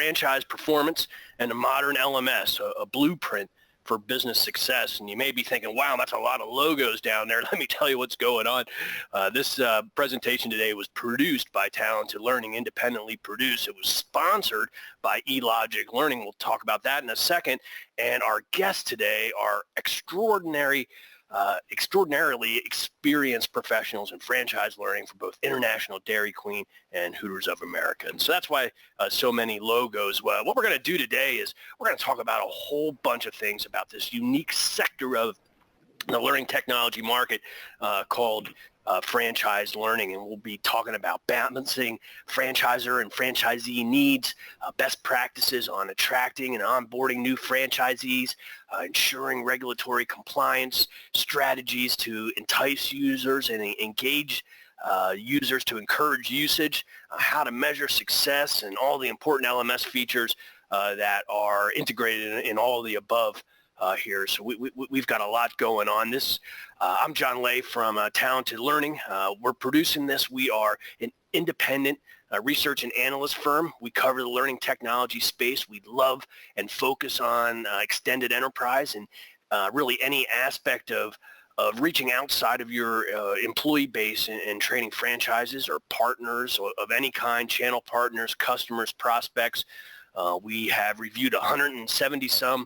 franchise performance and a modern LMS, a blueprint for business success. And you may be thinking, wow, that's a lot of logos down there. Let me tell you what's going on. This presentation today was produced by Talented Learning, independently produced. It was sponsored by eLearning. We'll talk about that in a second. And our guests today are extraordinarily experienced professionals in franchise learning for both International Dairy Queen and Hooters of America. And so that's why so many logos. What we're going to do today is we're going to talk about a whole bunch of things about this unique sector of the learning technology market called franchise learning, and we'll be talking about balancing franchisor and franchisee needs, best practices on attracting and onboarding new franchisees, ensuring regulatory compliance, strategies to entice users and engage users to encourage usage, how to measure success, and all the important LMS features that are integrated in all of the above here. So we've got a lot going on. I'm John Lay from Talented Learning. We're producing this. We are an independent research and analyst firm. We cover the learning technology space. We love and focus on extended enterprise and really any aspect of reaching outside of your employee base and training franchises or partners of any kind, channel partners, customers, prospects. We have reviewed 170 some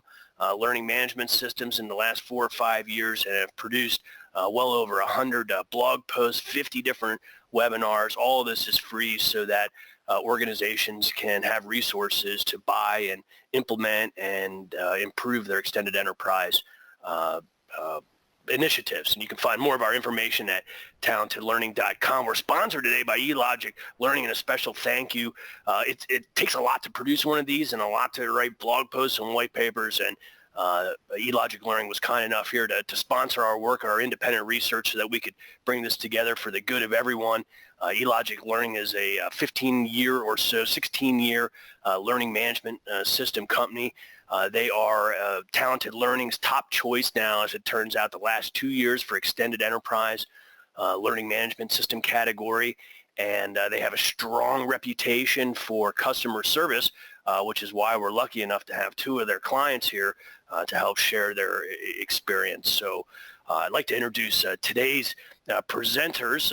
learning management systems in the last 4 or 5 years and have produced well over 100 blog posts, 50 different webinars. All of this is free so that organizations can have resources to buy and implement and improve their extended enterprise initiatives. And you can find more of our information at talentedlearning.com. We're sponsored today by eLearning, and a special thank you. It takes a lot to produce one of these and a lot to write blog posts and white papers, and eLearning was kind enough here to sponsor our work, our independent research, so that we could bring this together for the good of everyone. eLearning is a 15-year or so, 16-year learning management system company. They are Talented Learning's top choice now, as it turns out, the last 2 years for extended enterprise learning management system category. And they have a strong reputation for customer service, which is why we're lucky enough to have 2 of their clients here to help share their experience. So I'd like to introduce today's presenters.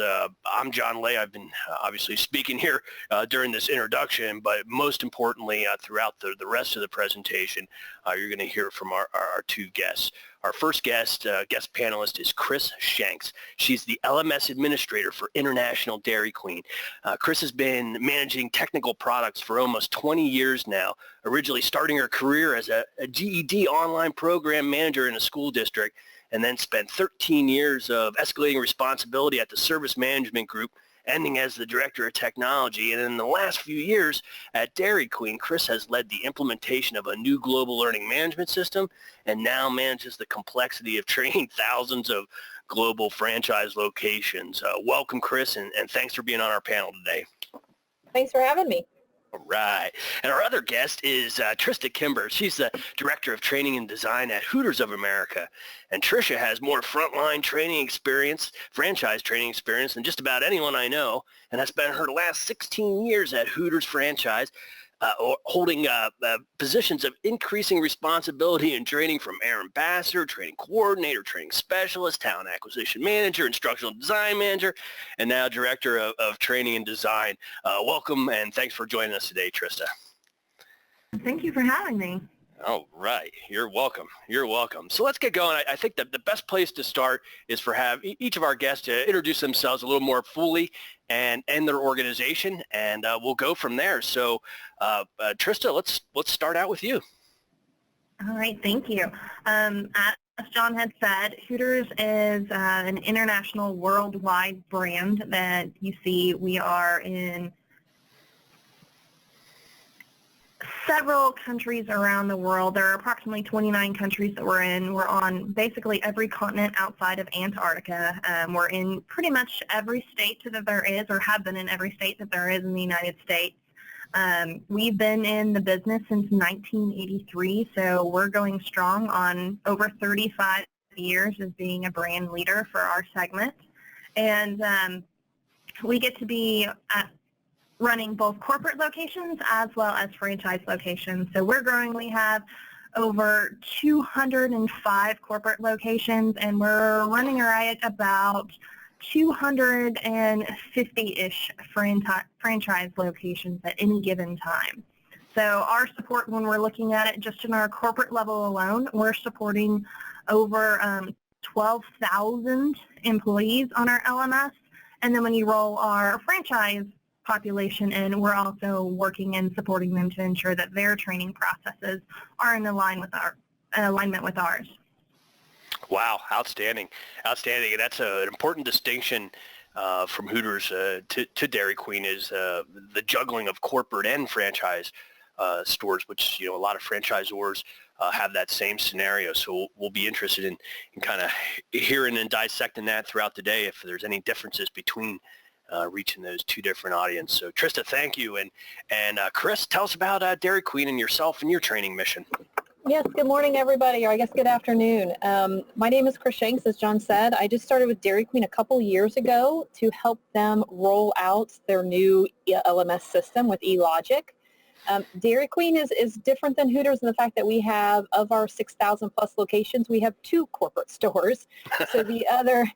I'm John Lay. I've been obviously speaking here during this introduction, but most importantly, throughout the rest of the presentation, you're going to hear from our 2 guests. Our first guest panelist is Chris Shanks. She's the LMS administrator for International Dairy Queen. Chris has been managing technical products for almost 20 years now, originally starting her career as a GED online program manager in a school district, and then spent 13 years of escalating responsibility at the Service Management Group, ending as the Director of Technology. And in the last few years at Dairy Queen, Chris has led the implementation of a new global learning management system and now manages the complexity of training thousands of global franchise locations. Welcome, Chris, and thanks for being on our panel today. Thanks for having me. All right. And our other guest is Trista Kimber. She's the Director of Training and Design at Hooters of America. And Trisha has more frontline training experience, franchise training experience than just about anyone I know, and has spent her last 16 years at Hooters franchise, holding positions of increasing responsibility and training, from air ambassador, training coordinator, training specialist, talent acquisition manager, instructional design manager, and now director of training and design. Welcome, and thanks for joining us today, Trista. Thank you for having me. All right. You're welcome. You're welcome. So let's get going. I think that the best place to start is for each of our guests to introduce themselves a little more fully and their organization, and we'll go from there. So Trista, let's start out with you. All right. Thank you. As John had said, Hooters is an international worldwide brand that you see. We are in several countries around the world. There are approximately 29 countries that we're in. We're on basically every continent outside of Antarctica. We're in pretty much every state that there is, or have been in every state that there is in the United States. We've been in the business since 1983, so we're going strong on over 35 years as being a brand leader for our segment. And we get to be running both corporate locations as well as franchise locations. So we're growing. We have over 205 corporate locations, and we're running right at about 250-ish franchise locations at any given time. So our support, when we're looking at it just in our corporate level alone, we're supporting over 12,000 employees on our LMS. And then when you roll our franchise population in, we're also working and supporting them to ensure that their training processes are in alignment with ours. Wow, outstanding. Outstanding. And that's an important distinction from Hooters to Dairy Queen is the juggling of corporate and franchise stores, which, a lot of franchisors have that same scenario. So we'll be interested in kind of hearing and dissecting that throughout the day if there's any differences between reaching those two different audiences. So Trista, thank you. And Chris, tell us about Dairy Queen and yourself and your training mission. Yes, good morning, everybody, or I guess good afternoon. My name is Chris Shanks, as John said. I just started with Dairy Queen a couple years ago to help them roll out their new LMS system with eLogic. Dairy Queen is different than Hooters in the fact that we have, of our 6,000 plus locations, we have 2 corporate stores. So the other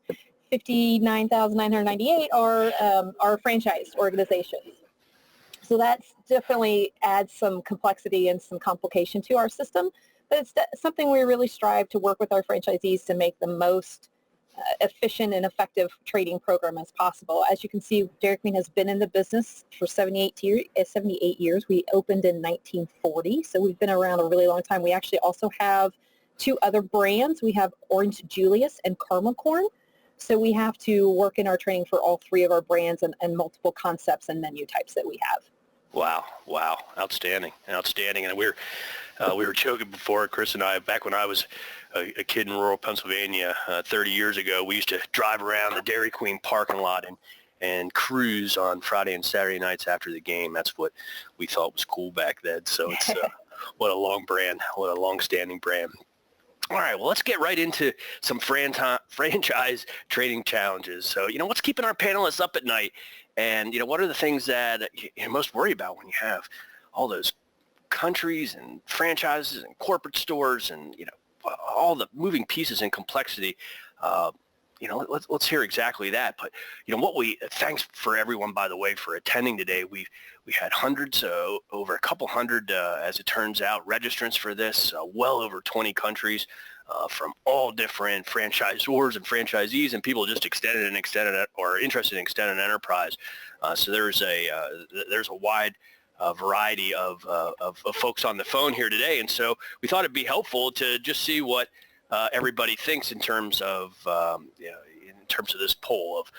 59,998 are franchise organizations. So that definitely adds some complexity and some complication to our system, but it's something we really strive to work with our franchisees to make the most efficient and effective trading program as possible. As you can see, Dairy Queen has been in the business for 78 years. We opened in 1940, so we've been around a really long time. We actually also have 2 other brands. We have Orange Julius and Caramel Corn. So we have to work in our training for all 3 of our brands and multiple concepts and menu types that we have. Wow. Outstanding. And we were joking before, Chris and I, back when I was a kid in rural Pennsylvania 30 years ago, we used to drive around the Dairy Queen parking lot and cruise on Friday and Saturday nights after the game. That's what we thought was cool back then. So it's what a long brand, what a long-standing brand. All right, well, let's get right into some franchise trading challenges. So, what's keeping our panelists up at night? And, what are the things that you most worry about when you have all those countries and franchises and corporate stores and, all the moving pieces and complexity? Let's hear exactly that. But, thanks for everyone, by the way, for attending today. We had hundreds, over a couple hundred, as it turns out, registrants for this, well over 20 countries from all different franchisors and franchisees and people just extended or interested in extended enterprise. So there's a wide variety of folks on the phone here today. And so we thought it'd be helpful to just see what everybody thinks in terms of this poll of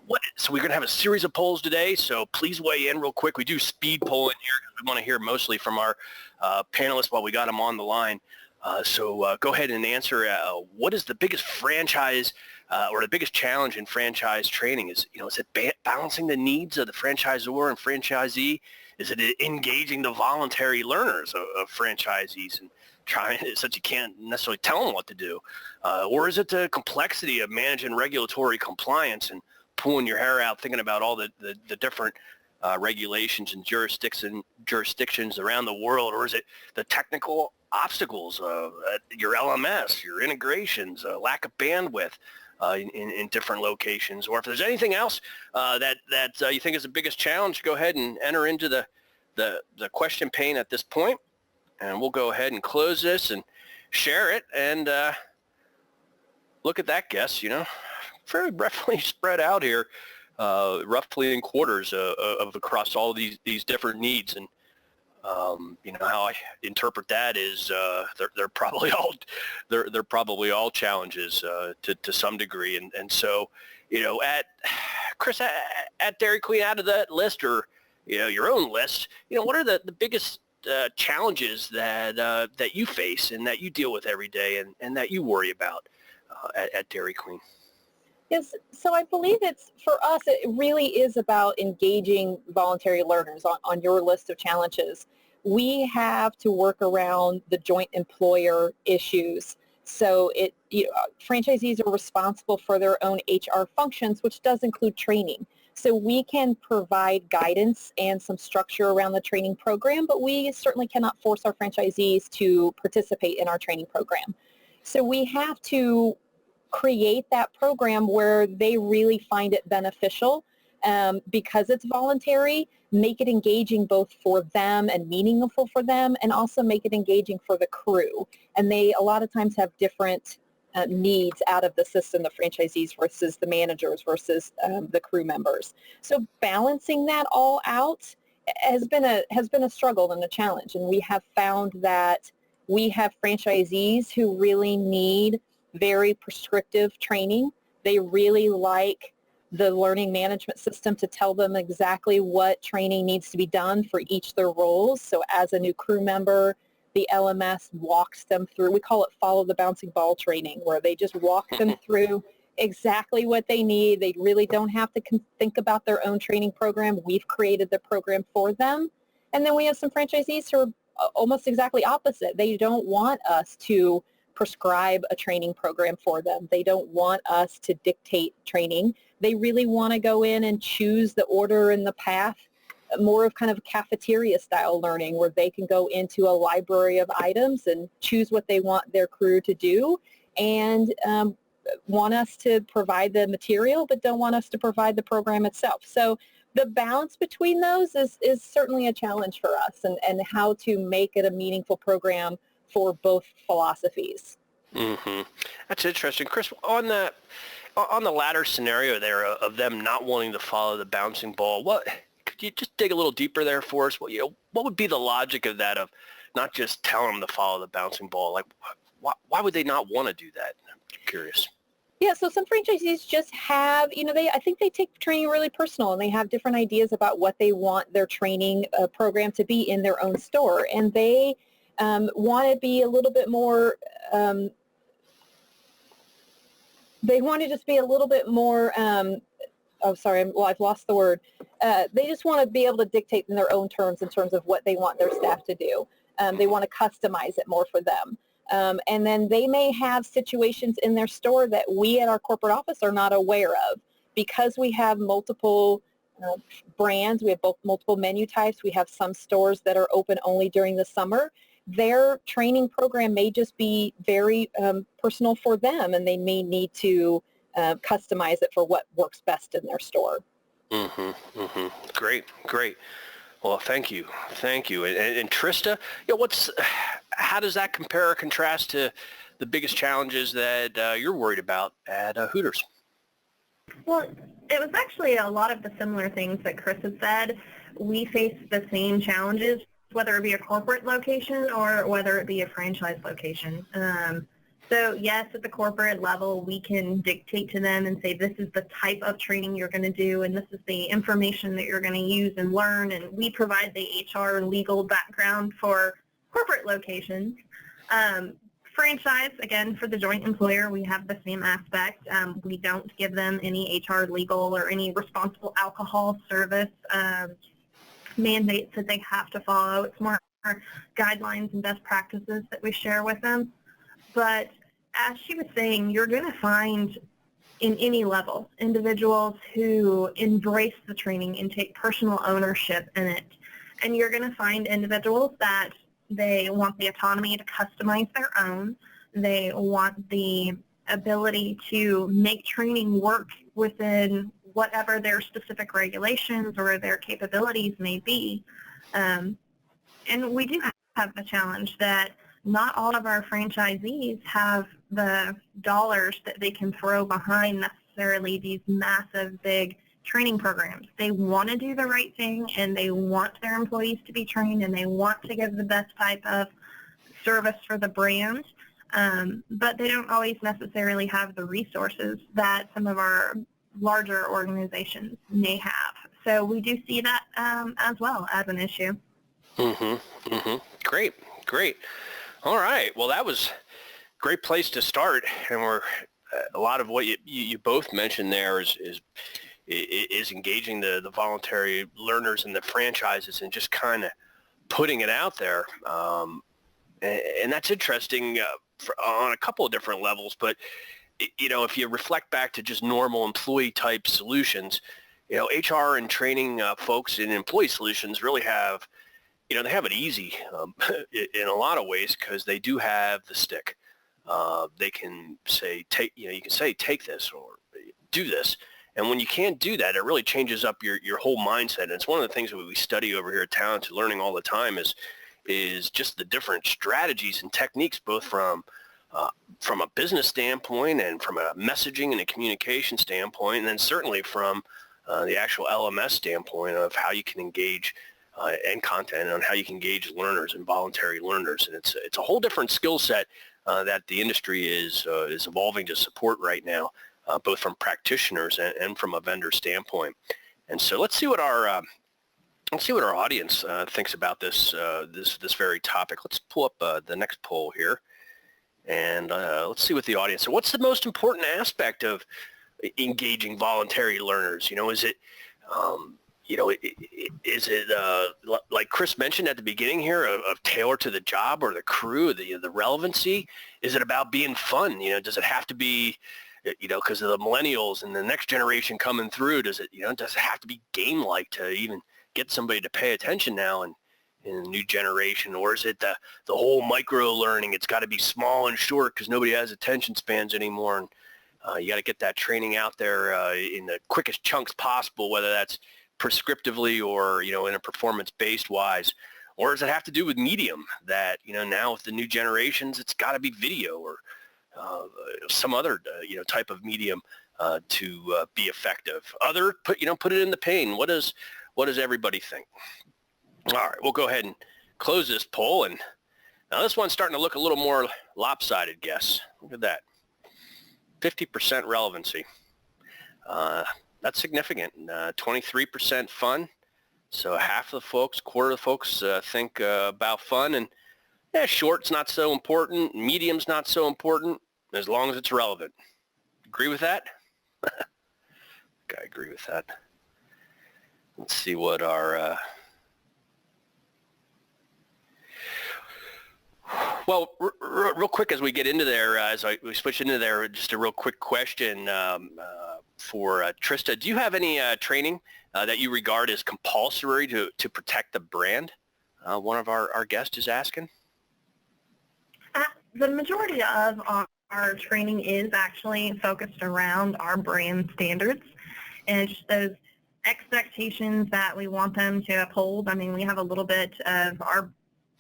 what. So we're going to have a series of polls today. So please weigh in real quick. We do speed polling here because we want to hear mostly from our panelists while we got them on the line. So go ahead and answer. What is the biggest franchise or the biggest challenge in franchise training? Is it balancing the needs of the franchisor and franchisee? Is it engaging the voluntary learners of franchisees and trying such you can't necessarily tell them what to do? Or is it the complexity of managing regulatory compliance and pulling your hair out thinking about all the different regulations and jurisdictions around the world? Or is it the technical obstacles at your LMS, your integrations, lack of bandwidth in different locations? Or if there's anything else that you think is the biggest challenge, go ahead and enter into the question pane at this point. And we'll go ahead and close this and share it. And look at that, guess, very roughly spread out here, roughly in quarters of across all these different needs. And how I interpret that is they're probably all challenges to some degree. And so, at Chris, at Dairy Queen, out of that list or your own list, what are the biggest challenges that you face and that you deal with every day and that you worry about at Dairy Queen? Yes, so I believe for us, it really is about engaging voluntary learners on your list of challenges. We have to work around the joint employer issues. So franchisees are responsible for their own HR functions, which does include training. So we can provide guidance and some structure around the training program, but we certainly cannot force our franchisees to participate in our training program. So we have to create that program where they really find it beneficial, because it's voluntary, make it engaging both for them and meaningful for them, and also make it engaging for the crew. And they a lot of times have different needs out of the system, the franchisees versus the managers versus the crew members. So balancing that all out has been a struggle and a challenge. And we have found that we have franchisees who really need very prescriptive training. They really like the learning management system to tell them exactly what training needs to be done for each of their roles. So as a new crew member, the LMS walks them through, we call it follow the bouncing ball training, where they just walk them through exactly what they need. They really don't have to think about their own training program. We've created the program for them. And then we have some franchisees who are almost exactly opposite. They don't want us to prescribe a training program for them. They don't want us to dictate training. They really want to go in and choose the order and the path, more of kind of cafeteria style learning, where they can go into a library of items and choose what they want their crew to do, and want us to provide the material but don't want us to provide the program itself. So the balance between those is certainly a challenge for us, and how to make it a meaningful program for both philosophies. Mm-hmm. That's interesting. Chris, on the latter scenario there of them not wanting to follow the bouncing ball, could you just dig a little deeper there for us? What would be the logic of that, of not just telling them to follow the bouncing ball? Like, why would they not want to do that? I'm curious. Yeah, so some franchisees just have, I think they take training really personal, and they have different ideas about what they want their training program to be in their own store. And they want to be a little bit more, they want to just be a little bit more, I've lost the word. They just want to be able to dictate in their own terms in terms of what they want their staff to do. They want to customize it more for them. And then they may have situations in their store that we at our corporate office are not aware of. Because we have multiple brands, we have multiple menu types, we have some stores that are open only during the summer. Their training program may just be very personal for them, and they may need to customize it for what works best in their store. Mm-hmm. Mm-hmm. Great. Well, thank you. And Trista, how does that compare or contrast to the biggest challenges that you're worried about at Hooters? Well, it was actually a lot of the similar things that Chris had said. We face the same challenges, whether it be a corporate location or whether it be a franchise location. So yes, at the corporate level, we can dictate to them and say, this is the type of training you're going to do, and this is the information that you're going to use and learn, and we provide the HR and legal background for corporate locations. Franchise, again, for the joint employer, we have the same aspect. We don't give them any HR, legal, or any responsible alcohol service mandates that they have to follow. It's more guidelines and best practices that we share with them. But as she was saying, you're going to find in any level individuals who embrace the training and take personal ownership in it. And you're going to find individuals that they want the autonomy to customize their own. They want the ability to make training work within whatever their specific regulations or their capabilities may be. And we do have the challenge that not all of our franchisees have the dollars that they can throw behind necessarily these massive, big training programs. They want to do the right thing, and they want their employees to be trained, and they want to give the best type of service for the brand, but they don't always necessarily have the resources that some of our larger organizations may have. So we do see that as well as an issue. Mm-hmm. Mm-hmm. Great. All right. Well, that was a great place to start, and a lot of what you both mentioned there is engaging the voluntary learners and the franchises and just kind of putting it out there. And that's interesting on a couple of different levels. But, if you reflect back to just normal employee type solutions, HR and training folks in employee solutions really have, they have it easy in a lot of ways because they do have the stick. They can say, you can say, take this or do this. And when you can't do that, it really changes up your whole mindset. And it's one of the things that we study over here at Talented Learning all the time is just the different strategies and techniques, both from a business standpoint and from a messaging and a communication standpoint, and then certainly from the actual LMS standpoint of how you can engage and content on how you can engage learners and voluntary learners. And it's a whole different skill set that the industry is evolving to support right now, both from practitioners and from a vendor standpoint. And so let's see what our audience thinks about this very topic. Let's pull up the next poll here, and let's see what the audience. So what's the most important aspect of engaging voluntary learners? Is it is it like Chris mentioned at the beginning here of tailor to the job or the crew, the relevancy? Is it about being fun? Does it have to be, because of the millennials and the next generation coming through? Does it have to be game-like to even get somebody to pay attention now in the new generation? Or is it the whole micro learning? It's got to be small and short because nobody has attention spans anymore, and you got to get that training out there in the quickest chunks possible, whether that's prescriptively or in a performance-based wise. Or does it have to do with medium that now with the new generations, it's got to be video or some other type of medium to be effective? Put it in the pane. What does everybody think? All right, we'll go ahead and close this poll. And now this one's starting to look a little more lopsided, guess. Look at that. 50% relevancy. That's significant. 23% fun. So half of the folks, quarter of the folks think about fun. And short's not so important. Medium's not so important as long as it's relevant. Agree with that? I agree with that. Let's see what our... Well, real quick as we get into there, we switch into there, just a real quick question for Trista. Do you have any training that you regard as compulsory to protect the brand? One of our guests is asking. The majority of our training is actually focused around our brand standards and just those expectations that we want them to uphold. I mean, we have a little bit of our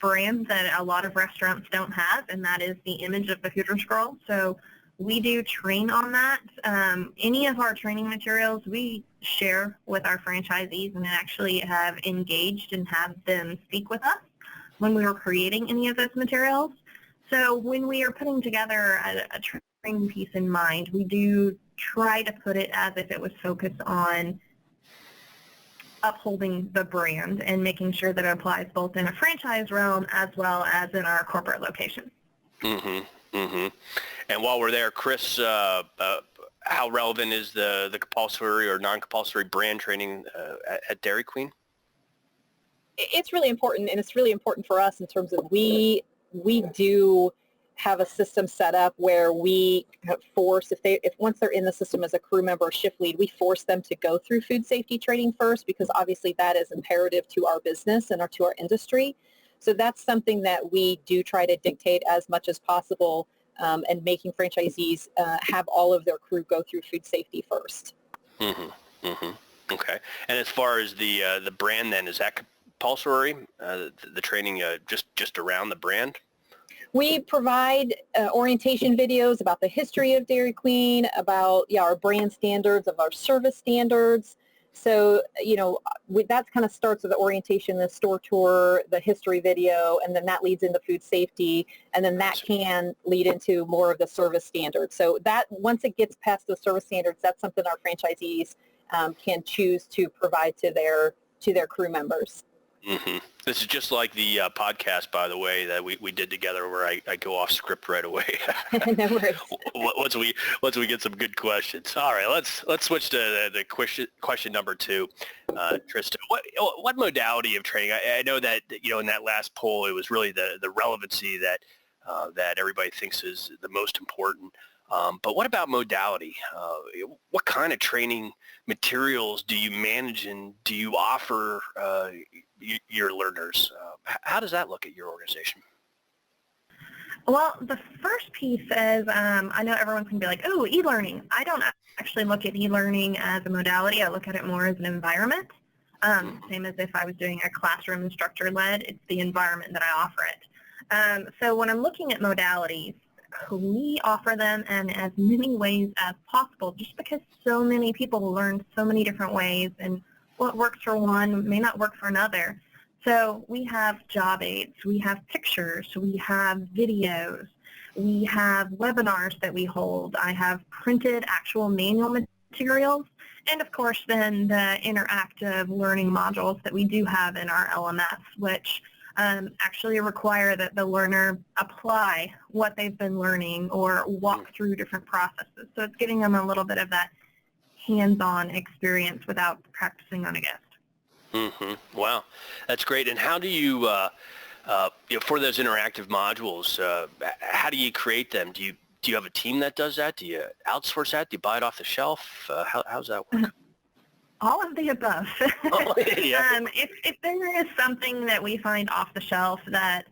brand that a lot of restaurants don't have, and that is the image of the Hooters girl. So we do train on that. Any of our training materials we share with our franchisees and actually have engaged and have them speak with us when we were creating any of those materials. So when we are putting together a training piece in mind, we do try to put it as if it was focused on upholding the brand and making sure that it applies both in a franchise realm as well as in our corporate location. Mm-hmm. Mm-hmm. And while we're there, Chris, how relevant is the compulsory or non-compulsory brand training at Dairy Queen? It's really important, and it's really important for us in terms of we do have a system set up where we force, if once they're in the system as a crew member or shift lead, we force them to go through food safety training first, because obviously that is imperative to our business and to our industry. So that's something that we do try to dictate as much as possible, and making franchisees have all of their crew go through food safety first. Mm-hmm. Mm-hmm. Okay. And as far as the brand, then, is that compulsory? The training just around the brand? We provide orientation videos about the history of Dairy Queen, about our brand standards, of our service standards. So, that kind of starts with the orientation, the store tour, the history video, and then that leads into food safety, and then that can lead into more of the service standards. So that once it gets past the service standards, that's something our franchisees can choose to provide to their crew members. Mm-hmm. This is just like the podcast, by the way, that we did together, where I go off script right away. No worries. once we get some good questions. All right, let's switch to the question number 2, Trista. What modality of training? I know that in that last poll, it was really the relevancy that everybody thinks is the most important. But what about modality? What kind of training materials do you manage and do you offer your learners? How does that look at your organization? Well, the first piece is, I know everyone's going to be like, oh, e-learning. I don't actually look at e-learning as a modality. I look at it more as an environment. Same as if I was doing a classroom instructor-led, it's the environment that I offer it. So when I'm looking at modalities, we offer them in as many ways as possible just because so many people learn so many different ways, and what works for one may not work for another. So we have job aids, we have pictures, we have videos, we have webinars that we hold. I have printed actual manual materials, and of course then the interactive learning modules that we do have in our LMS, which actually require that the learner apply what they've been learning or walk through different processes. So it's giving them a little bit of that hands-on experience without practicing on a guest. Mm-hmm. Wow, that's great. And how do you, for those interactive modules, how do you create them? Do you have a team that does that? Do you outsource that? Do you buy it off the shelf? How's that work? All of the above. Oh, yeah. If there is something that we find off the shelf that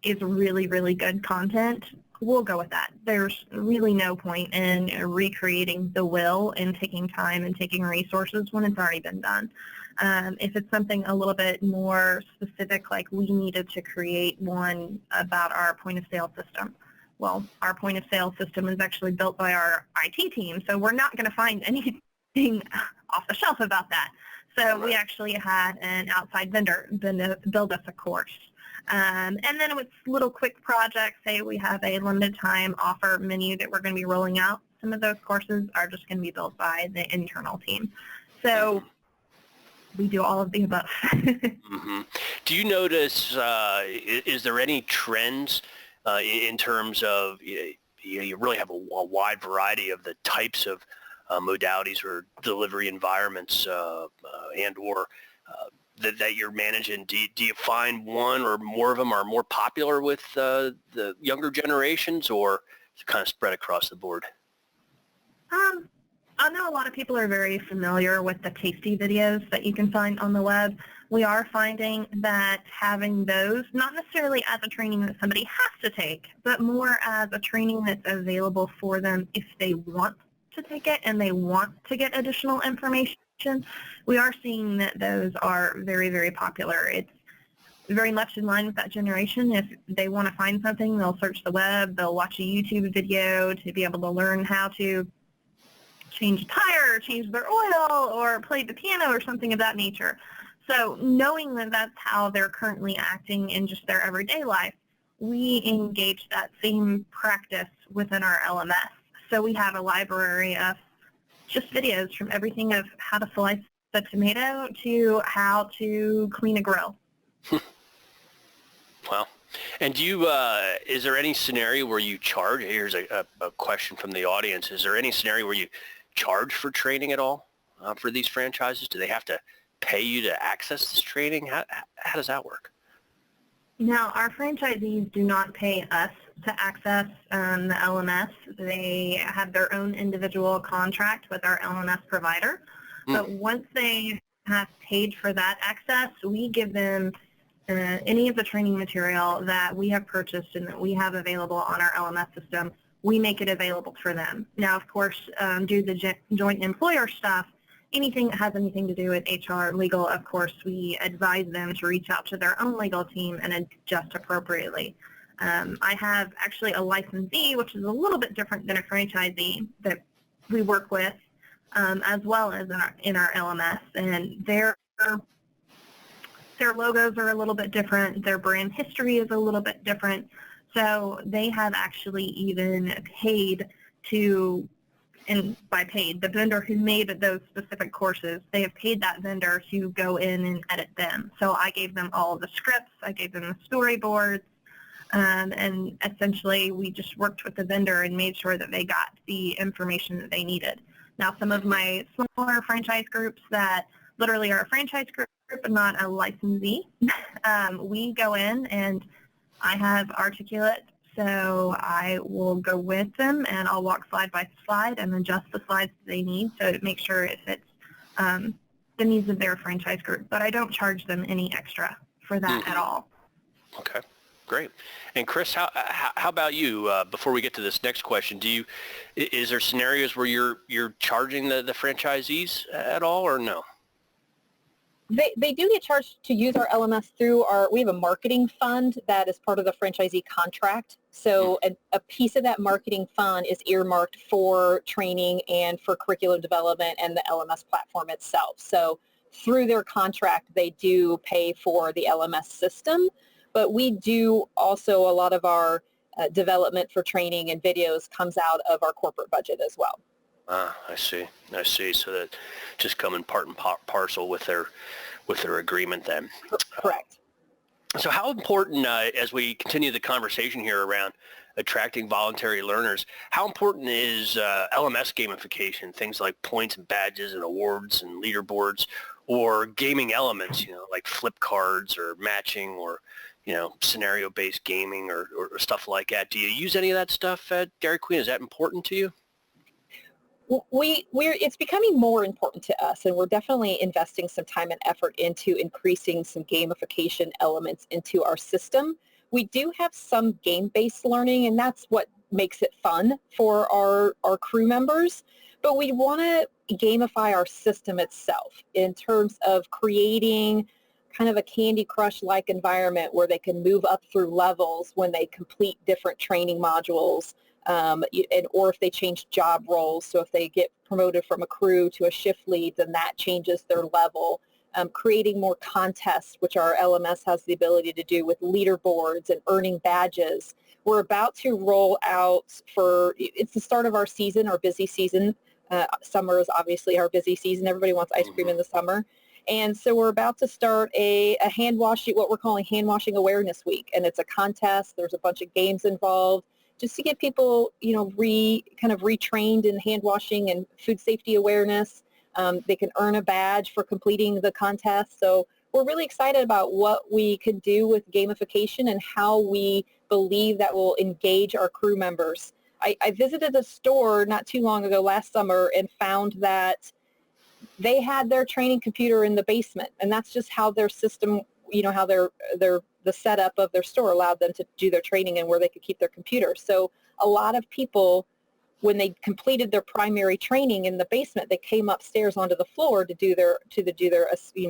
is really, really good content, we'll go with that. There's really no point in recreating the wheel and taking time and taking resources when it's already been done. If it's something a little bit more specific, like we needed to create one about our point of sale system. Well, our point of sale system is actually built by our IT team, so we're not going to find anything off the shelf about that. So we actually had an outside vendor build us a course. And then with little quick projects, say we have a limited time offer menu that we're going to be rolling out, some of those courses are just going to be built by the internal team. So we do all of the above. Mm-hmm. Do you notice, is there any trends in terms of, you really have a wide variety of the types of modalities or delivery environments and or that you're managing? Do you find one or more of them are more popular with the younger generations, or is it kind of spread across the board? I know a lot of people are very familiar with the tasty videos that you can find on the web. We are finding that having those, not necessarily as a training that somebody has to take, but more as a training that's available for them if they want to take it and they want to get additional information. We are seeing that those are very, very popular. It's very much in line with that generation. If they want to find something, they'll search the web, they'll watch a YouTube video to be able to learn how to change a tire, or change their oil, or play the piano or something of that nature. So knowing that that's how they're currently acting in just their everyday life, we engage that same practice within our LMS. So we have a library of just videos from everything of how to slice a tomato to how to clean a grill. Wow. And do you, is there any scenario where you charge? Here's a question from the audience. Is there any scenario where you charge for training at all for these franchises? Do they have to pay you to access this training? How does that work? Now, our franchisees do not pay us to access the LMS. They have their own individual contract with our LMS provider. But once they have paid for that access, we give them any of the training material that we have purchased and that we have available on our LMS system. We make it available for them. Now, of course, due to the joint employer stuff, anything that has anything to do with HR, legal, of course, we advise them to reach out to their own legal team and adjust appropriately. I have actually a licensee, which is a little bit different than a franchisee that we work with, as well as in our LMS, and their logos are a little bit different. Their brand history is a little bit different. So they have actually even paid to, and by paid, the vendor who made those specific courses, they have paid that vendor to go in and edit them. So I gave them all of the scripts, I gave them the storyboards, and essentially we just worked with the vendor and made sure that they got the information that they needed. Now, some of my smaller franchise groups that literally are a franchise group but not a licensee, we go in and I have articulate So I will go with them, and I'll walk slide by slide and adjust the slides that they need to make sure it fits the needs of their franchise group. But I don't charge them any extra for that at all. Okay, great. And Chris, how about you? Before we get to this next question, is there scenarios where you're charging the franchisees at all, or no? They do get charged to use our LMS through we have a marketing fund that is part of the franchisee contract. So a piece of that marketing fund is earmarked for training and for curriculum development and the LMS platform itself. So through their contract, they do pay for the LMS system, but we do also, a lot of our development for training and videos comes out of our corporate budget as well. I see. So that just come in part and parcel with their agreement then. Correct. So how important, as we continue the conversation here around attracting voluntary learners, how important is LMS gamification, things like points and badges and awards and leaderboards, or gaming elements, like flip cards or matching or, scenario-based gaming or stuff like that? Do you use any of that stuff at Dairy Queen? Is that important to you? It's becoming more important to us, and we're definitely investing some time and effort into increasing some gamification elements into our system. We do have some game-based learning, and that's what makes it fun for our crew members, but we want to gamify our system itself in terms of creating kind of a Candy Crush-like environment where they can move up through levels when they complete different training modules. Or if they change job roles, so if they get promoted from a crew to a shift lead, then that changes their level. Creating more contests, which our LMS has the ability to do with leaderboards and earning badges. We're about to roll out it's the start of our season, our busy season. Summer is obviously our busy season. Everybody wants ice cream in the summer. And so we're about to start a hand washing, what we're calling hand washing awareness week. And it's a contest. There's a bunch of games involved, just to get people, retrained in hand washing and food safety awareness. They can earn a badge for completing the contest. So we're really excited about what we can do with gamification and how we believe that will engage our crew members. I visited a store not too long ago, last summer, and found that they had their training computer in the basement, and that's just how their system, how the setup of their store allowed them to do their training and where they could keep their computer. So a lot of people, when they completed their primary training in the basement, they came upstairs onto the floor to do their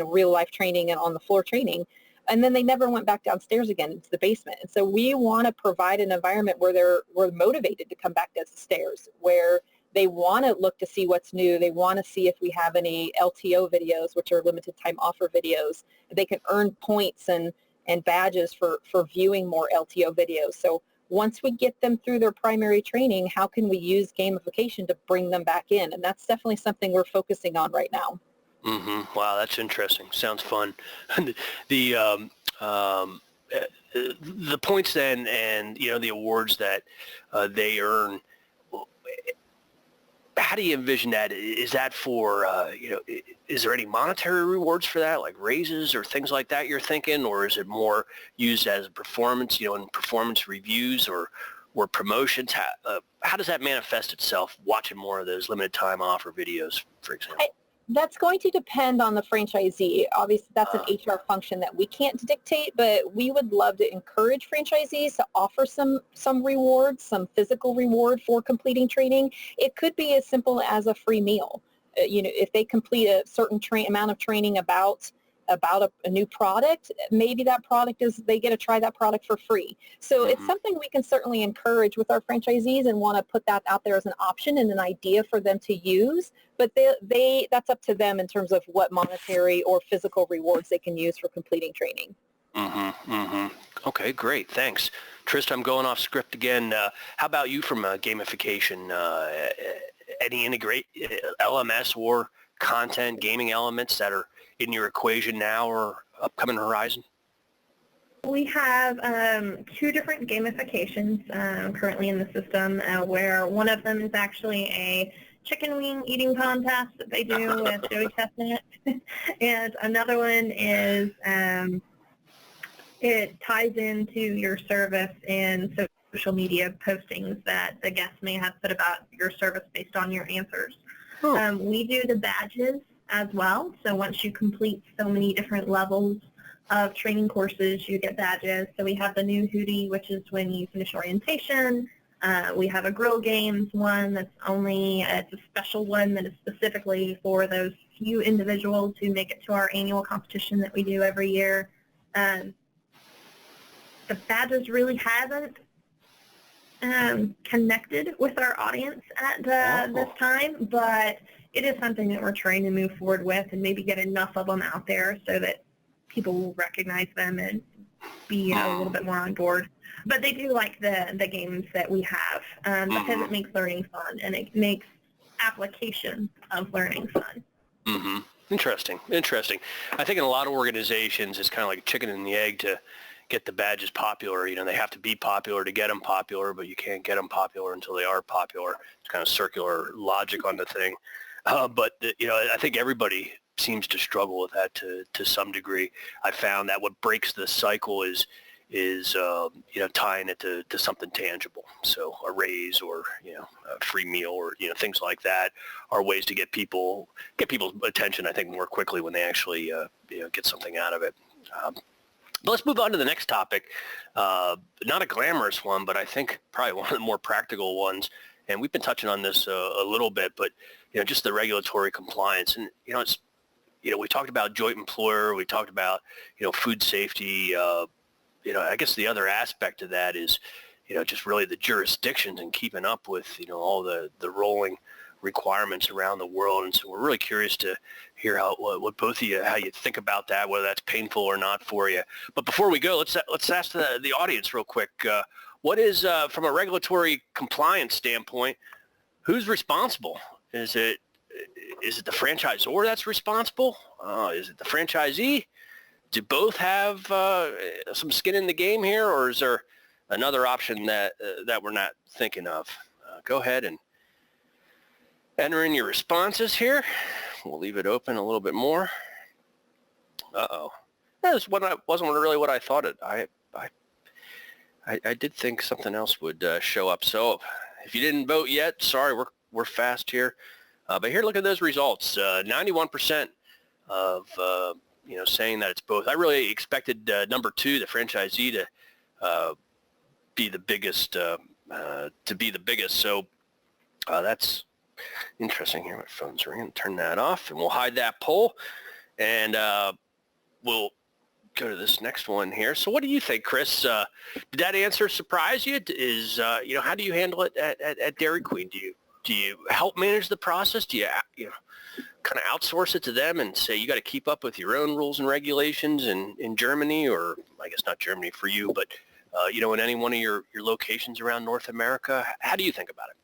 real life training and on the floor training, and then they never went back downstairs again into the basement. And so we want to provide an environment where we're motivated to come back downstairs, where they want to look to see what's new. They want to see if we have any LTO videos, which are limited time offer videos. They can earn points and badges for viewing more LTO videos. So once we get them through their primary training, how can we use gamification to bring them back in? And that's definitely something we're focusing on right now. Wow, that's interesting. Sounds fun. The points then, and the awards that they earn. How do you envision that? Is that for, is there any monetary rewards for that, like raises or things like that you're thinking, or is it more used as a performance, in performance reviews or promotions? How does that manifest itself, watching more of those limited time offer videos, for example? That's going to depend on the franchisee. Obviously, that's an HR function that we can't dictate, but we would love to encourage franchisees to offer some rewards, some physical reward for completing training. It could be as simple as a free meal. If they complete a certain amount of training about a new product, maybe that product they get to try that product for free. So it's something we can certainly encourage with our franchisees and want to put that out there as an option and an idea for them to use. But that's up to them in terms of what monetary or physical rewards they can use for completing training. Okay, great. Thanks. Trista, I'm going off script again. How about you from gamification? Any integrate LMS or content gaming elements that are in your equation now or upcoming horizon? We have two different gamifications currently in the system, where one of them is actually a chicken wing eating contest that they do with Joey Chestnut, and another one is it ties into your service, and so social media postings that the guests may have put about your service based on your answers. Oh. We do the badges as well. So once you complete so many different levels of training courses, you get badges. So we have the new Hootie, which is when you finish orientation. We have a Grill Games one that's it's a special one that is specifically for those few individuals who make it to our annual competition that we do every year. The badges really haven't connected with our audience at this time, but it is something that we're trying to move forward with and maybe get enough of them out there so that people will recognize them and be a little bit more on board. But they do like the games that we have because it makes learning fun and it makes application of learning fun. Mm-hmm. Interesting. I think in a lot of organizations, it's kind of like a chicken and the egg to get the badges popular. You know, they have to be popular to get them popular, but you can't get them popular until they are popular. It's kind of circular logic on the thing. But I think everybody seems to struggle with that to some degree. I found that what breaks the cycle is tying it to something tangible. So a raise or a free meal or things like that are ways to get people's attention, I think, more quickly when they actually get something out of it. But let's move on to the next topic. Not a glamorous one, but I think probably one of the more practical ones. And we've been touching on this a little bit, but just the regulatory compliance. And it's we talked about joint employer, we talked about food safety. I guess the other aspect of that is just really the jurisdictions and keeping up with all the rolling requirements around the world. And so we're really curious to hear what both of you, how you think about that, whether that's painful or not for you. But before we go, let's ask the audience real quick. What is, from a regulatory compliance standpoint, who's responsible? Is it the franchisor that's responsible? Is it the franchisee? Do both have some skin in the game here, or is there another option that we're not thinking of? Go ahead and enter in your responses here. We'll leave it open a little bit more. Uh-oh. That wasn't really what I thought it. I did think something else would show up. So if you didn't vote yet, sorry, we're fast here. But here, look at those results. 91% of saying that it's both. I really expected number two, the franchisee, to be the biggest. So that's interesting here. My phone's ringing. Turn that off, and we'll hide that poll, and we'll go to this next one here. So what do you think, Chris? Did that answer surprise you? How do you handle it at Dairy Queen? Do you help manage the process? Do you kind of outsource it to them and say you got to keep up with your own rules and regulations in Germany, or I guess not Germany for you, but in any one of your locations around North America? How do you think about it?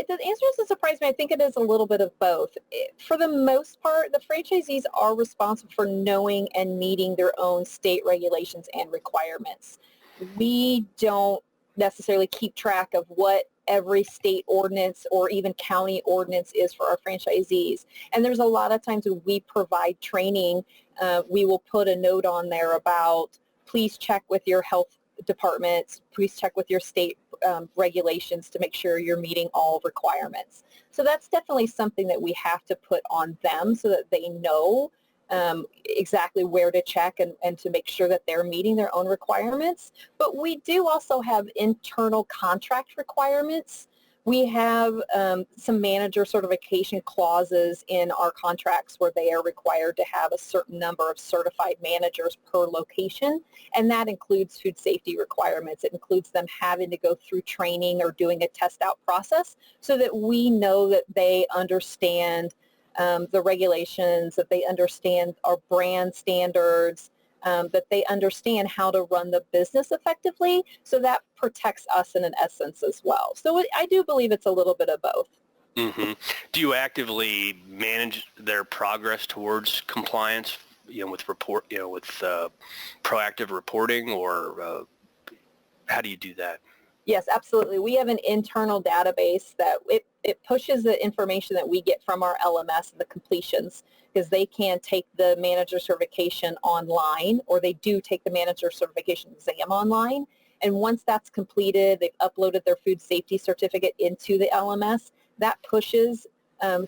The answer doesn't surprise me. I think it is a little bit of both. For the most part, the franchisees are responsible for knowing and meeting their own state regulations and requirements. We don't necessarily keep track of what every state ordinance or even county ordinance is for our franchisees. And there's a lot of times when we provide training, we will put a note on there about please check with your health departments, please check with your state regulations to make sure you're meeting all requirements. So that's definitely something that we have to put on them so that they know exactly where to check and to make sure that they're meeting their own requirements. But we do also have internal contract requirements. We have some manager certification clauses in our contracts where they are required to have a certain number of certified managers per location, and that includes food safety requirements. It includes them having to go through training or doing a test out process so that we know that they understand the regulations, that they understand our brand standards, that they understand how to run the business effectively. So that protects us in an essence as well. So I do believe it's a little bit of both. Mm-hmm. Do you actively manage their progress towards compliance, with proactive reporting, or how do you do that? Yes, absolutely. We have an internal database that it pushes the information that we get from our LMS, the completions, because they can take the manager certification online, or they do take the manager certification exam online, And once that's completed, they've uploaded their food safety certificate into the LMS. That pushes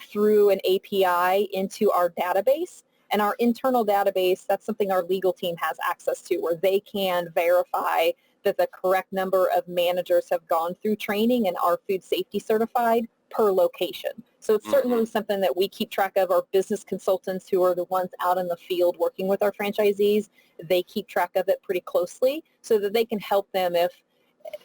through an API into our database. And our internal database, that's something our legal team has access to, where they can verify that the correct number of managers have gone through training and are food safety certified per location. So it's certainly something that we keep track of. Our business consultants, who are the ones out in the field working with our franchisees, they keep track of it pretty closely so that they can help them if,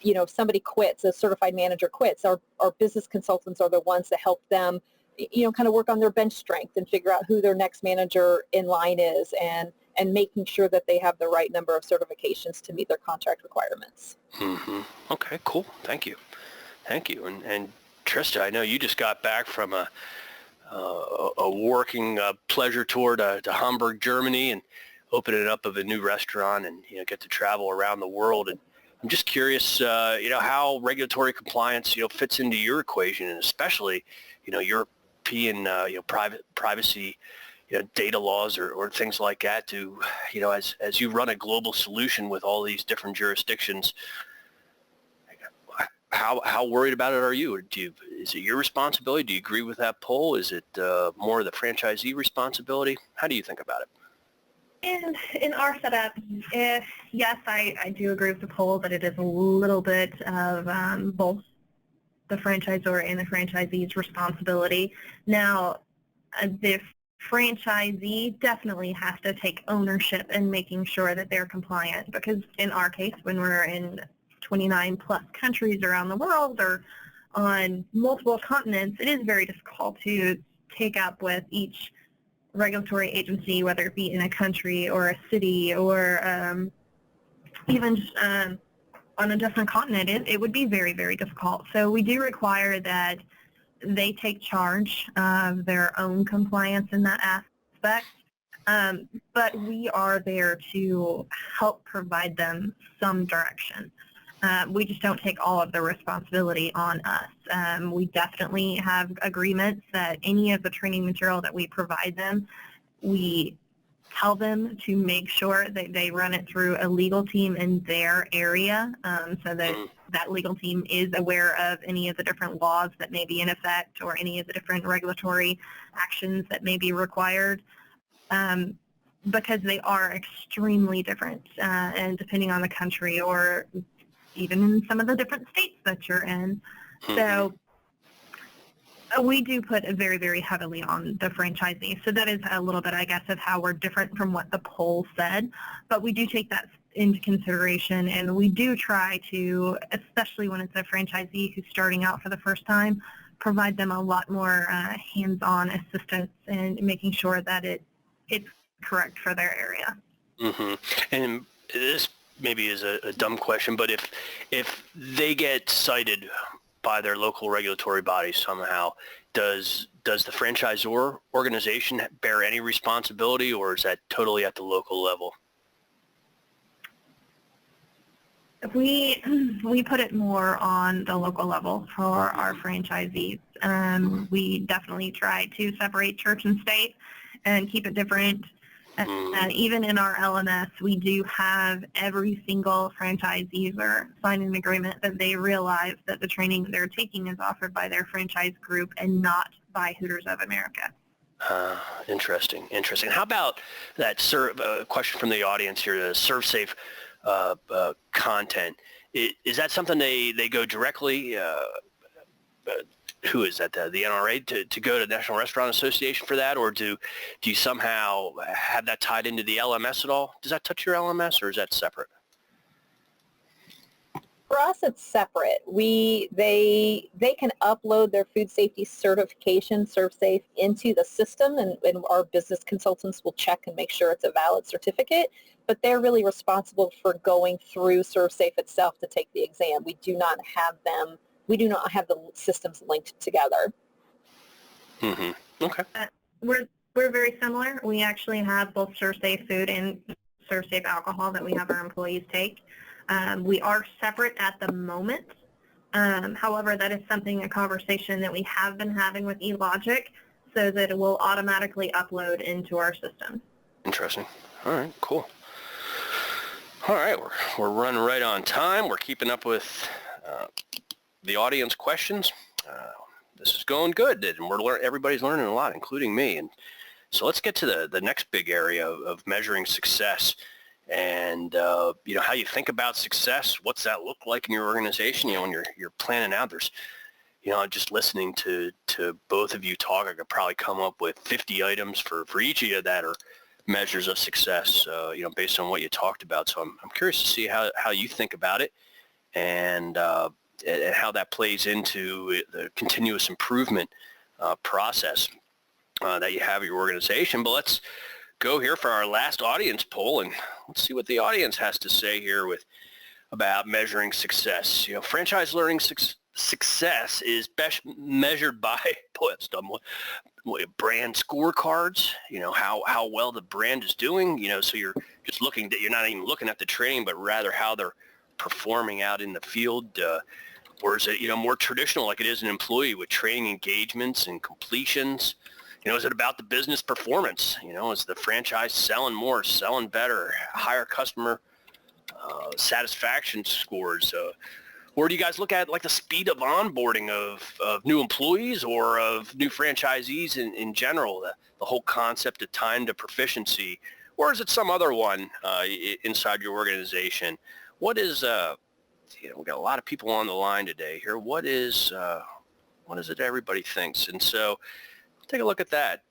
you know, if somebody quits, a certified manager quits. Our business consultants are the ones that help them, you know, kind of work on their bench strength and figure out who their next manager in line is, and making sure that they have the right number of certifications to meet their contract requirements. Okay, cool. Thank you. And Trista, I know you just got back from a working pleasure tour to Hamburg, Germany, and opening up of a new restaurant, and, you know, get to travel around the world. And I'm just curious, you know, how regulatory compliance, you know, fits into your equation, and especially, you know, European, you know, privacy, you know, data laws or things like that. To, you know, as you run a global solution with all these different jurisdictions, how worried about it are you? Or is it your responsibility? Do you agree with that poll? Is it more of the franchisee responsibility? How do you think about it? And in our setup, yes, I do agree with the poll that it is a little bit of both the franchisor and the franchisee's responsibility. Now, the franchisee definitely has to take ownership in making sure that they're compliant, because in our case, when we're in 29 plus countries around the world or on multiple continents, it is very difficult to take up with each regulatory agency, whether it be in a country or a city or even just, on a different continent. It would be very, very difficult. So we do require that they take charge of their own compliance in that aspect, but we are there to help provide them some direction. We just don't take all of the responsibility on us. We definitely have agreements that any of the training material that we provide them, we tell them to make sure that they run it through a legal team in their area, so that that legal team is aware of any of the different laws that may be in effect or any of the different regulatory actions that may be required, because they are extremely different, and depending on the country or even in some of the different states that you're in. So we do put it very, very heavily on the franchisee. So that is a little bit, I guess, of how we're different from what the poll said. But we do take that into consideration, and we do try to, especially when it's a franchisee who's starting out for the first time, provide them a lot more hands-on assistance in making sure that it's correct for their area. And this maybe is a dumb question, but if they get cited by their local regulatory body somehow, does the franchisor organization bear any responsibility, or is that totally at the local level? We put it more on the local level for our franchisees. We definitely try to separate church and state and keep it different. Even in our LMS, we do have every single franchisee sign an agreement that they realize that the training they're taking is offered by their franchise group and not by Hooters of America. Interesting. How about that question from the audience here, the ServSafe content? Is that something they go directly, who is that, the NRA, to go to National Restaurant Association for that, or do you somehow have that tied into the LMS at all? Does that touch your LMS, or is that separate? For us, it's separate. They can upload their food safety certification, ServSafe, into the system, and our business consultants will check and make sure it's a valid certificate, but they're really responsible for going through ServSafe itself to take the exam. We do not have the systems linked together. Okay. We're very similar. We actually have both ServSafe food and ServSafe alcohol that we have our employees take. We are separate at the moment. However, that is a conversation that we have been having with eLogic, so that it will automatically upload into our system. Interesting. All right, cool. All right, we're running right on time. We're keeping up with the audience questions. This is going good, and everybody's learning a lot, including me. And so let's get to the next big area of measuring success, and how you think about success. What's that look like in your organization? When you're planning out, there's just listening to both of you talk, I could probably come up with 50 items for each of you that are measures of success, based on what you talked about. So I'm curious to see how you think about it, and how that plays into the continuous improvement process that you have at your organization. But let's go here for our last audience poll, and let's see what the audience has to say here about measuring success. Franchise learning success is best measured by brand scorecards, how well the brand is doing, so you're not even looking at the training, but rather how they're performing out in the field. Or is it, more traditional like it is an employee with training engagements and completions? Is it about the business performance? Is the franchise selling more, selling better, higher customer satisfaction scores? Or do you guys look at like the speed of onboarding of new employees or of new franchisees in general, the whole concept of time to proficiency? Or is it some other one inside your organization? What is, we got a lot of people on the line today here. What is it everybody thinks? And so take a look at that.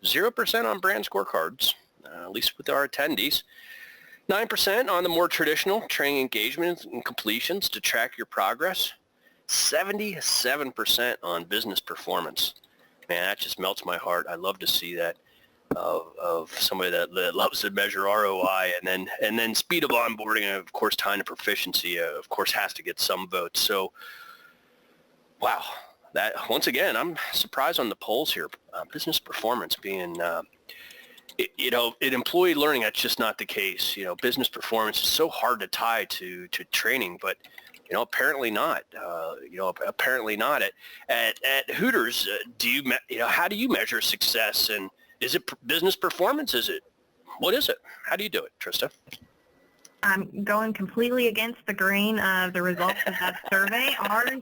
0% on brand scorecards, at least with our attendees. 9% on the more traditional training engagements and completions to track your progress. 77% on business performance. Man, that just melts my heart. I love to see that of somebody that loves to measure ROI, and then speed of onboarding, and of course time to proficiency, of course, has to get some votes. So, wow, that once again, I'm surprised on the polls here. Business performance being in employee learning, that's just not the case. Business performance is so hard to tie to training, but apparently not. Apparently not. At Hooters, how do you measure success? And is it business performance? What is it? How do you do it, Trista? I'm going completely against the grain of the results of that survey. Ours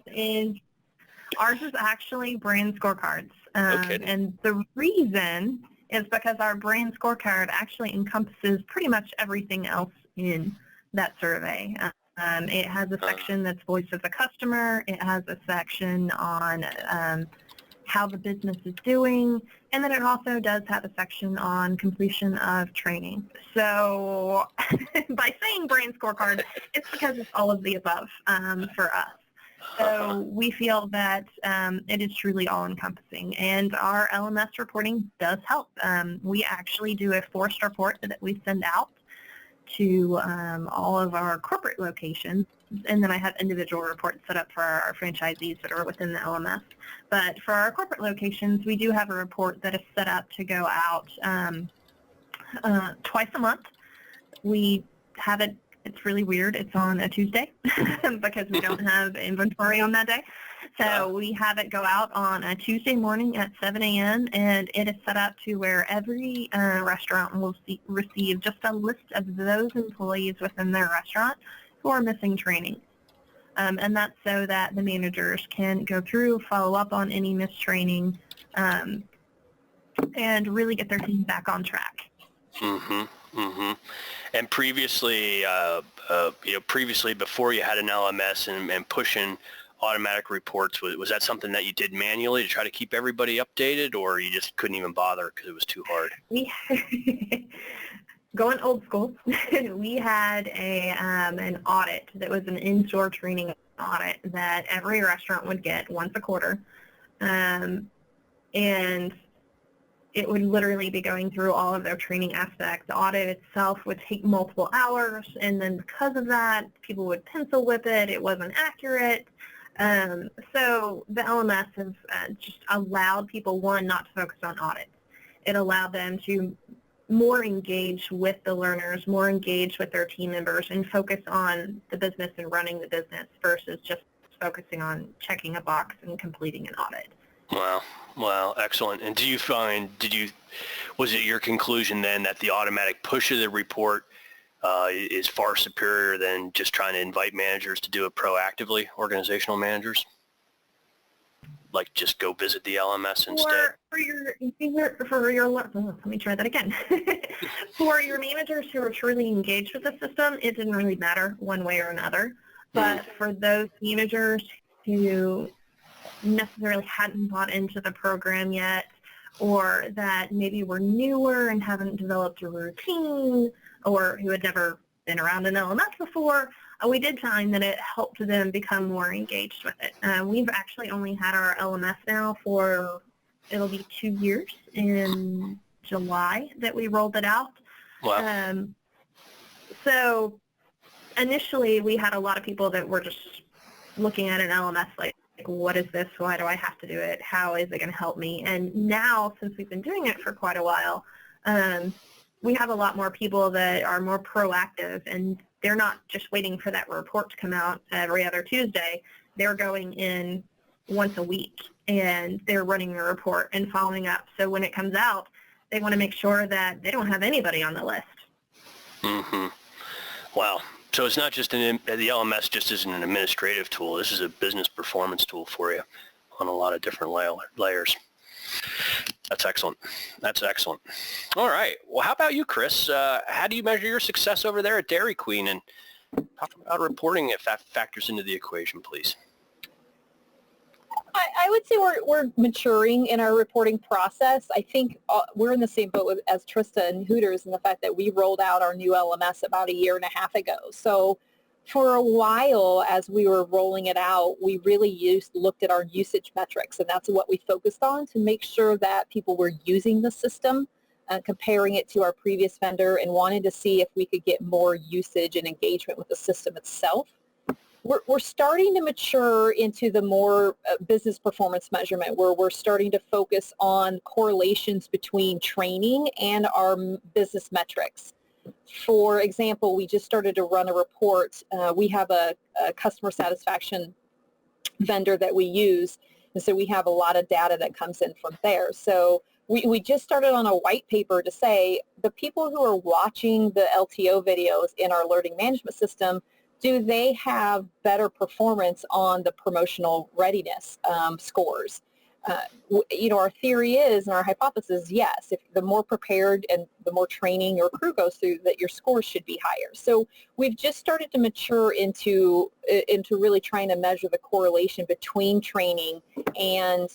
is actually brand scorecards, and the reason is because our brand scorecard actually encompasses pretty much everything else in that survey. It has a section that's voice of the customer. It has a section on how the business is doing, and then it also does have a section on completion of training. So by saying brand scorecard, it's because it's all of the above for us. So we feel that it is truly all-encompassing, and our LMS reporting does help. We actually do a forced report that we send out to all of our corporate locations, and then I have individual reports set up for our franchisees that are within the LMS. But for our corporate locations, we do have a report that is set up to go out twice a month. We have it. It's really weird. It's on a Tuesday because we don't have inventory on that day. So we have it go out on a Tuesday morning at 7 a.m. and it is set up to where every restaurant will receive just a list of those employees within their restaurant who are missing training. And that's so that the managers can go through, follow up on any missed training, and really get their team back on track. Mm-hmm. Mm-hmm. And previously, before you had an LMS and pushing automatic reports, was that something that you did manually to try to keep everybody updated, or you just couldn't even bother because it was too hard? Going old school, we had an audit that was an in-store training audit that every restaurant would get once a quarter, and it would literally be going through all of their training aspects. The audit itself would take multiple hours, and then because of that, people would pencil whip it. It wasn't accurate. So the LMS has just allowed people, one, not to focus on audits. It allowed them to more engage with the learners, more engage with their team members, and focus on the business and running the business versus just focusing on checking a box and completing an audit. Wow, excellent. And was it your conclusion then that the automatic push of the report is far superior than just trying to invite managers to do it proactively, organizational managers? Like just go visit the LMS instead? Let me try that again. For your managers who are truly engaged with the system, it didn't really matter one way or another. But for those managers who necessarily hadn't bought into the program yet, or that maybe were newer and haven't developed a routine, or who had never been around an LMS before, we did find that it helped them become more engaged with it. We've actually only had our LMS now for, it'll be 2 years in July that we rolled it out. Wow. So initially we had a lot of people that were just looking at an LMS like, what is this? Why do I have to do it? How is it going to help me? And now, since we've been doing it for quite a while, we have a lot more people that are more proactive, and they're not just waiting for that report to come out every other Tuesday. They're going in once a week, and they're running a report and following up. So when it comes out, they want to make sure that they don't have anybody on the list. Mm-hmm. Wow. So it's not just the LMS just isn't an administrative tool. This is a business performance tool for you on a lot of different layers. That's excellent. That's excellent. All right. Well, how about you, Chris? How do you measure your success over there at Dairy Queen? And talk about reporting if that factors into the equation, please. I would say we're maturing in our reporting process. I think we're in the same boat as Trista and Hooters in the fact that we rolled out our new LMS about 1.5 years ago. So for a while, as we were rolling it out, we really looked at our usage metrics, and that's what we focused on to make sure that people were using the system, comparing it to our previous vendor, and wanted to see if we could get more usage and engagement with the system itself. We're starting to mature into the more business performance measurement, where we're starting to focus on correlations between training and our business metrics. For example, we just started to run a report. We have a customer satisfaction vendor that we use, and so we have a lot of data that comes in from there. So we just started on a white paper to say the people who are watching the LTO videos in our learning management system, do they have better performance on the promotional readiness scores? Our theory is, and our hypothesis is, yes, if the more prepared and the more training your crew goes through, that your scores should be higher. So we've just started to mature into really trying to measure the correlation between training and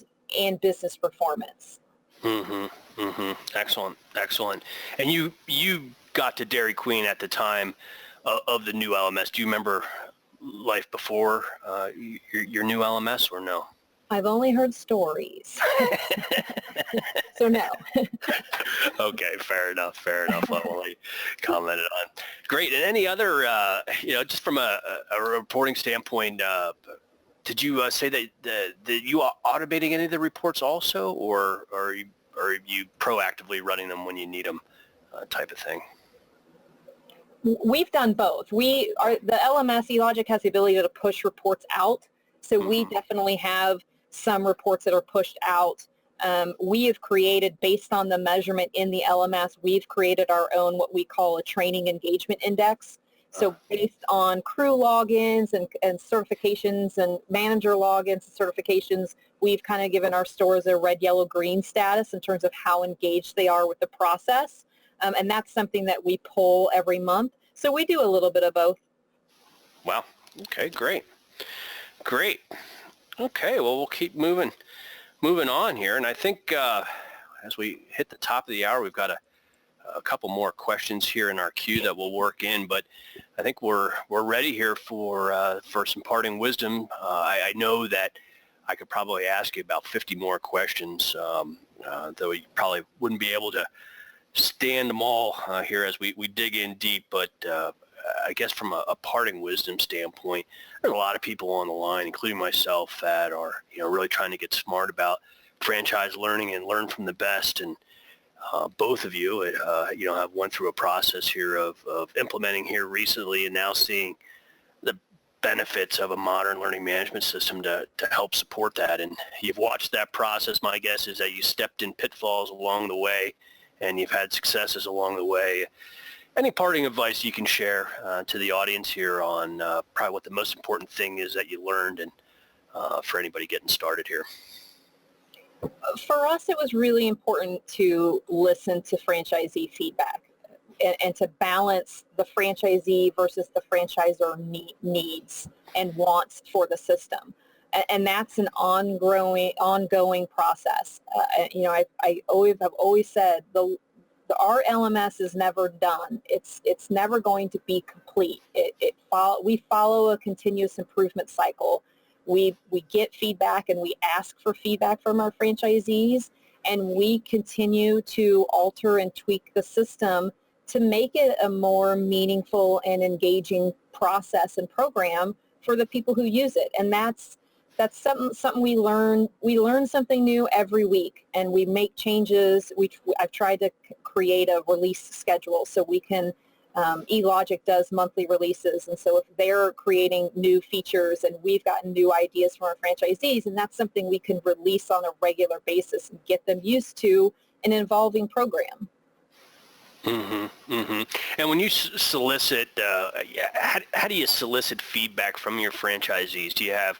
business performance. Mm-hmm. Mm-hmm. Excellent. Excellent. And you got to Dairy Queen at the time of the new LMS. Do you remember life before your new LMS or no? I've only heard stories. So no. Okay, fair enough. I've only commented on. Great. And any other, just from a reporting standpoint, did you say that you are automating any of the reports also, or are you proactively running them when you need them, type of thing? We've done both. The LMS eLogic has the ability to push reports out, so we definitely have some reports that are pushed out. We have created, based on the measurement in the LMS, we've created our own what we call a training engagement index. So based on crew logins and certifications and manager logins and certifications, we've kind of given our stores a red, yellow, green status in terms of how engaged they are with the process. And that's something that we pull every month. So we do a little bit of both. Wow. Okay, great. Okay, well, we'll keep moving on here. And I think as we hit the top of the hour, we've got a couple more questions here in our queue that we'll work in. But I think we're ready here for some parting wisdom. I know that I could probably ask you about 50 more questions, though you probably wouldn't be able to stand them all here as we dig in deep, but I guess from a parting wisdom standpoint, there's a lot of people on the line, including myself, that are really trying to get smart about franchise learning and learn from the best. And both of you, have went through a process here of implementing here recently, and now seeing the benefits of a modern learning management system to help support that. And you've watched that process. My guess is that you stepped in pitfalls along the way, and you've had successes along the way. Any parting advice you can share to the audience here on probably what the most important thing is that you learned, and for anybody getting started here? For us, it was really important to listen to franchisee feedback and to balance the franchisee versus the franchisor needs and wants for the system. And that's an ongoing process. I've always said our LMS is never done. It's never going to be complete. We follow a continuous improvement cycle. We get feedback and we ask for feedback from our franchisees, and we continue to alter and tweak the system to make it a more meaningful and engaging process and program for the people who use it. And that's something we learn. We learn something new every week, and we make changes. I've tried to create a release schedule so we can. eLogic does monthly releases, and so if they're creating new features and we've gotten new ideas from our franchisees, and that's something we can release on a regular basis and get them used to an evolving program. Mm-hmm, mm-hmm. And when you solicit, how do you solicit feedback from your franchisees?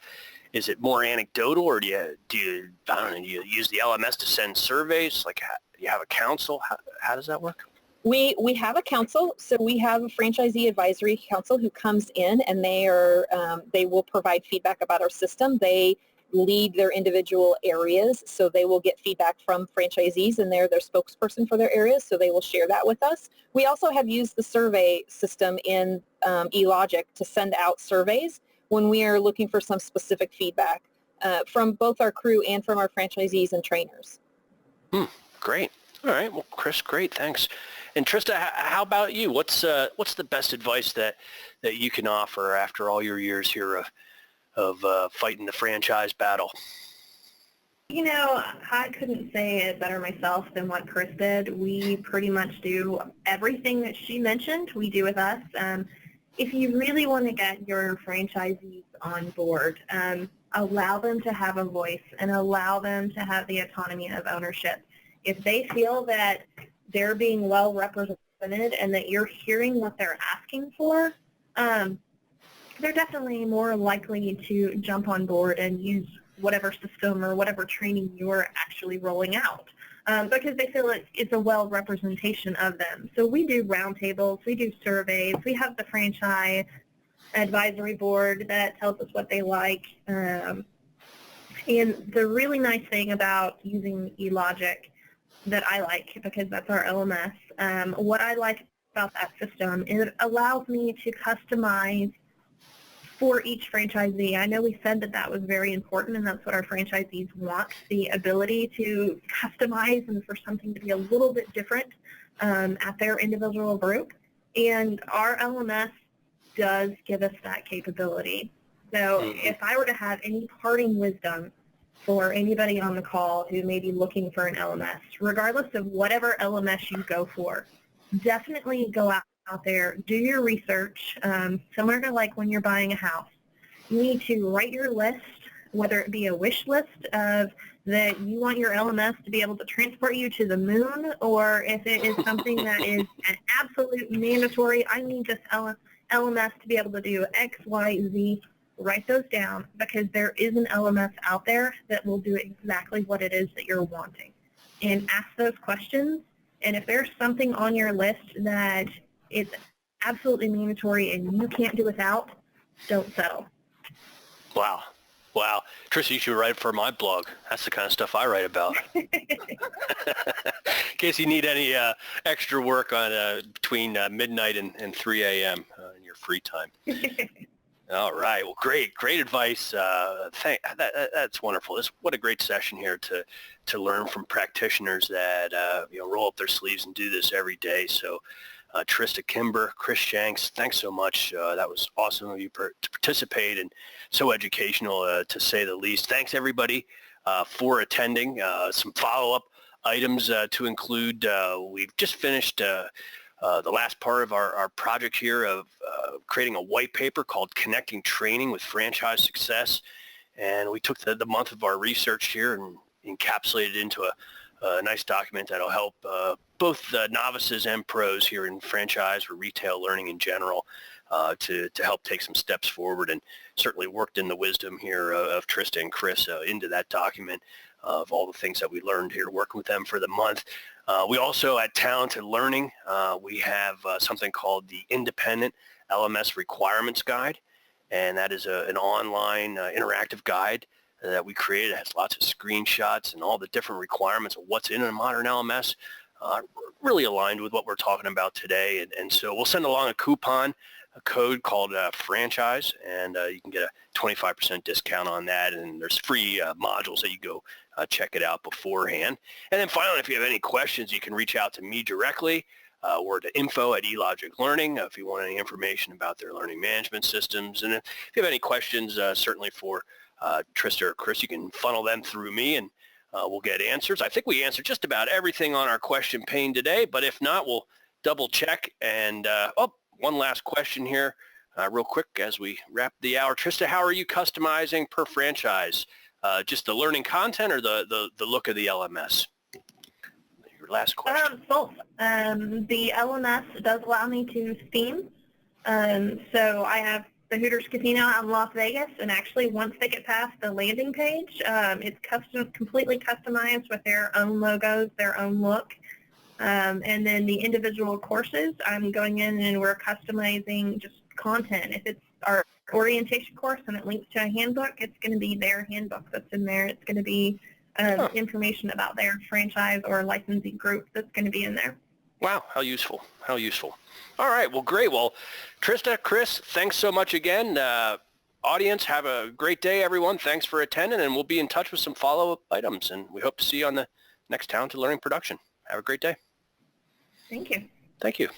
Is it more anecdotal, or do you I don't know, do you use the LMS to send surveys? Like, do you have a council? How does that work? We have a council, so we have a franchisee advisory council who comes in, and they will provide feedback about our system. They lead their individual areas, so they will get feedback from franchisees, and they're their spokesperson for their areas, so they will share that with us. We also have used the survey system in eLogic to send out surveys when we are looking for some specific feedback from both our crew and from our franchisees and trainers. Great. All right. Well, Chris, great. Thanks. And Trista, how about you? What's the best advice that you can offer after all your years here of fighting the franchise battle? I couldn't say it better myself than what Chris did. We pretty much do everything that she mentioned, we do with us. If you really want to get your franchisees on board, allow them to have a voice and allow them to have the autonomy of ownership. If they feel that they're being well represented and that you're hearing what they're asking for, they're definitely more likely to jump on board and use whatever system or whatever training you're actually rolling out, because they feel it's a well representation of them. So we do roundtables, we do surveys, we have the franchise advisory board that tells us what they like. And the really nice thing about using eLogic that I like, because that's our LMS, what I like about that system is it allows me to customize for each franchisee. I know we said that was very important, and that's what our franchisees want, the ability to customize and for something to be a little bit different at their individual group. And our LMS does give us that capability. So if I were to have any parting wisdom for anybody on the call who may be looking for an LMS, regardless of whatever LMS you go for, definitely go out there, do your research, similar to like when you're buying a house. You need to write your list, whether it be a wish list of that you want your LMS to be able to transport you to the moon, or if it is something that is an absolute mandatory, I need this LMS to be able to do X, Y, Z. Write those down, because there is an LMS out there that will do exactly what it is that you're wanting. And ask those questions, and if there's something on your list that is absolutely mandatory and you can't do without, don't settle. Wow. Trista, you should write for my blog. That's the kind of stuff I write about. In case you need any extra work on between midnight and 3 a.m. In your free time. All right. Well, great advice. That's wonderful. What a great session here to learn from practitioners that roll up their sleeves and do this every day. So, Trista, Kimber, Chris Shanks, thanks so much. That was awesome of you to participate, and so educational to say the least. Thanks everybody for attending. Some follow-up items to include. We've just finished the last part of our project here of creating a white paper called Connecting Training with Franchise Success. And we took the month of our research here and encapsulated into a nice document that'll help both novices and pros here in franchise or retail learning in general to help take some steps forward, and certainly worked in the wisdom here of Trista and Chris into that document of all the things that we learned here working with them for the month. We also at Talented Learning, we have something called the Independent LMS Requirements Guide, and that is an online interactive guide that we created. It has lots of screenshots and all the different requirements of what's in a modern LMS, really aligned with what we're talking about today. And so we'll send along a coupon, a code called franchise, and you can get a 25% discount on that, and there's free modules that you go check it out beforehand. And then finally, if you have any questions, you can reach out to me directly or to info@eLogic.Learning if you want any information about their learning management systems. And if you have any questions, certainly for Trista or Chris, you can funnel them through me, and we'll get answers. I think we answered just about everything on our question pane today, but if not, we'll double check. And one last question here real quick as we wrap the hour. Trista, how are you customizing per franchise? Just the learning content or the look of the LMS? Your last question. Both. The LMS does allow me to theme. So I have the Hooters Casino out in Las Vegas, and actually once they get past the landing page, it's completely customized with their own logos, their own look. And then the individual courses, I'm going in and we're customizing just content. If it's our orientation course and it links to a handbook, it's going to be their handbook that's in there. It's going to be information about their franchise or licensing group that's going to be in there. Wow, how useful, how useful. All right, well, great. Well, Trista, Chris, thanks so much again. Audience, have a great day, everyone. Thanks for attending, and we'll be in touch with some follow-up items, and we hope to see you on the next Talented Learning production. Have a great day. Thank you. Thank you.